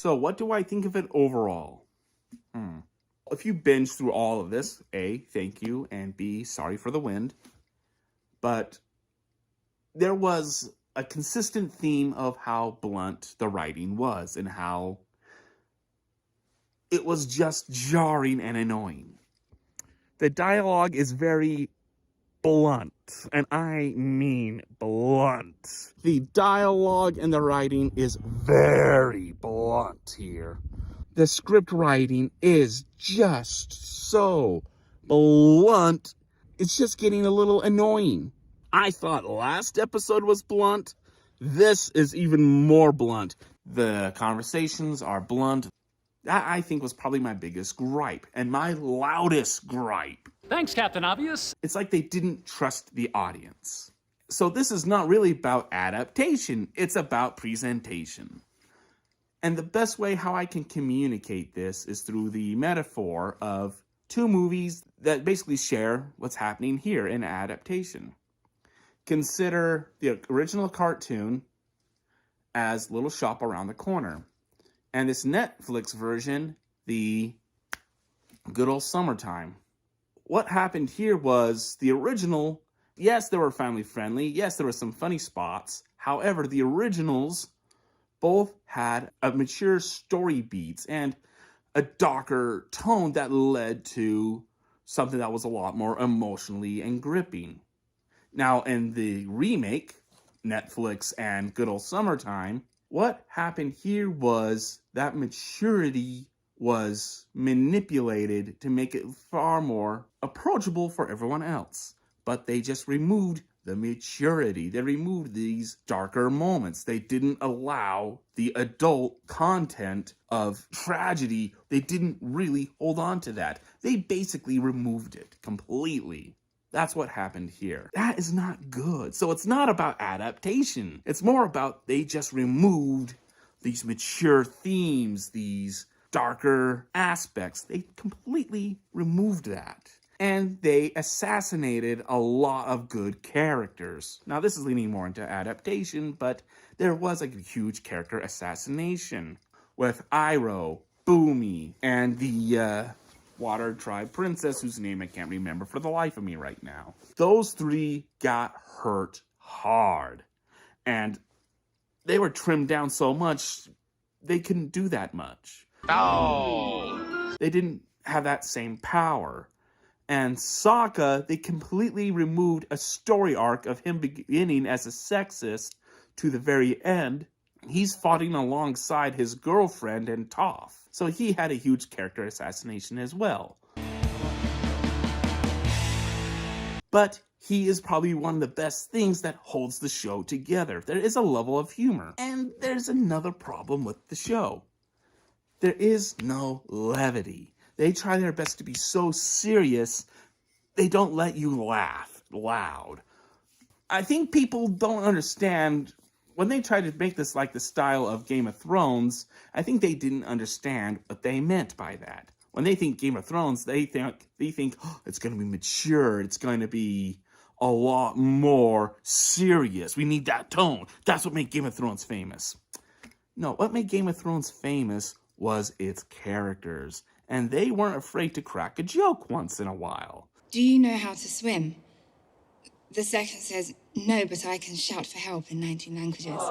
So what do I think of it overall? If you binge through all of this, A, thank you, and B, sorry for the wind. But there was a consistent theme of how blunt the writing was and how it was just jarring and annoying. The dialogue is very blunt, and I mean blunt. The dialogue and the writing is very blunt here. The script writing is just so blunt, it's just getting a little annoying. I thought last episode was blunt. This is even more blunt. The conversations are blunt. That, I think, was probably my biggest gripe, and my loudest gripe. Thanks, Captain Obvious. It's like they didn't trust the audience. So this is not really about adaptation, it's about presentation. And the best way how I can communicate this is through the metaphor of two movies that basically share what's happening here in adaptation. Consider the original cartoon as Little Shop Around the Corner. And this Netflix version, the Good Old Summertime. What happened here was the original, yes, they were family friendly. Yes, there were some funny spots. However, the originals both had a mature story beats and a darker tone that led to something that was a lot more emotionally and gripping. Now, in the remake, Netflix and Good Old Summertime, what happened here was that maturity was manipulated to make it far more approachable for everyone else. But they just removed the maturity. They removed these darker moments. They didn't allow the adult content of tragedy. They didn't really hold on to that. They basically removed it completely. That's what happened here. That is not good. So it's not about adaptation. It's more about they just removed these mature themes, these darker aspects. They completely removed that. And they assassinated a lot of good characters. Now, this is leaning more into adaptation, but there was a huge character assassination with Iroh, Boomy, and the Water Tribe Princess, whose name I can't remember for the life of me right now. Those three got hurt hard. And they were trimmed down so much, they couldn't do that much. Oh! They didn't have that same power. And Sokka, they completely removed a story arc of him beginning as a sexist to the very end. He's fighting alongside his girlfriend and Toph. So he had a huge character assassination as well. But he is probably one of the best things that holds the show together. There is a level of humor. And there's another problem with the show. There is no levity. They try their best to be so serious, they don't let you laugh loud. I think people don't understand, when they try to make this like the style of Game of Thrones, I think they didn't understand what they meant by that. When they think Game of Thrones, they think oh, it's going to be mature, it's going to be a lot more serious. We need that tone. That's what made Game of Thrones famous. No, what made Game of Thrones famous was its characters. And they weren't afraid to crack a joke once in a while. Do you know how to swim? The section says, no, but I can shout for help in 19 languages.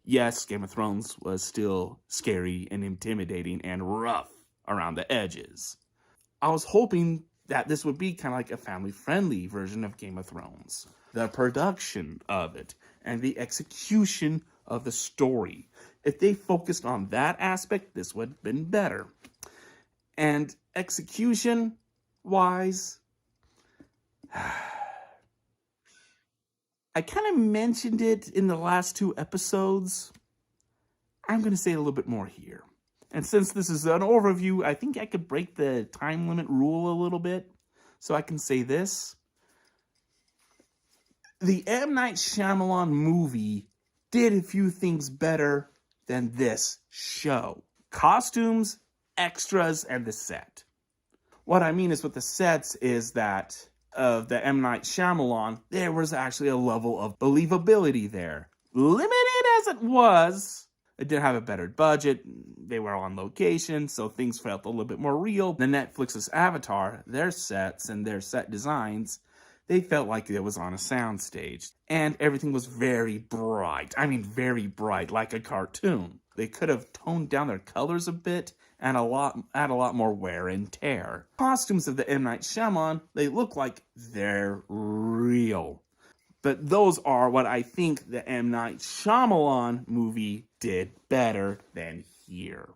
Yes, Game of Thrones was still scary and intimidating and rough around the edges. I was hoping that this would be kind of like a family-friendly version of Game of Thrones. The production of it and the execution of the story. If they focused on that aspect, this would have been better. And execution-wise, I kind of mentioned it in the last two episodes. I'm going to say a little bit more here. And since this is an overview, I think I could break the time limit rule a little bit. So I can say this. The M. Night Shyamalan movie did a few things better than this show. Costumes, extras, and the set. What I mean is with the sets is that of the M. Night Shyamalan, there was actually a level of believability there. Limited as it was, It did have a better budget. They were on location, so things felt a little bit more real. The Netflix's Avatar, their sets and their set designs, they felt like it was on a soundstage. And everything was very bright. I mean, very bright, like a cartoon. They could have toned down their colors a bit and add a lot more wear and tear. Costumes of the M. Night Shyamalan, they look like they're real. But those are what I think the M. Night Shyamalan movie did better than here.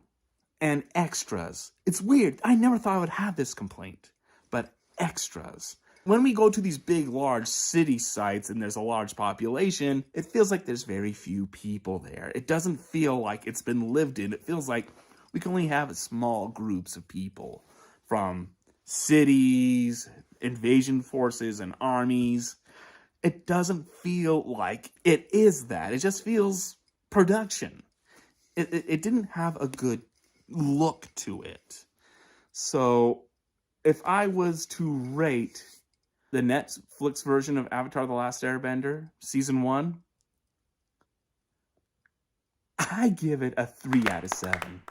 And extras. It's weird. I never thought I would have this complaint. But extras. When we go to these big, large city sites and there's a large population, it feels like there's very few people there. It doesn't feel like it's been lived in. It feels like we can only have small groups of people from cities, invasion forces, and armies. It doesn't feel like it is that. It just feels production. It didn't have a good look to it. So if I was to rate the Netflix version of Avatar: The Last Airbender, Season 1, I give it a 3 out of 7.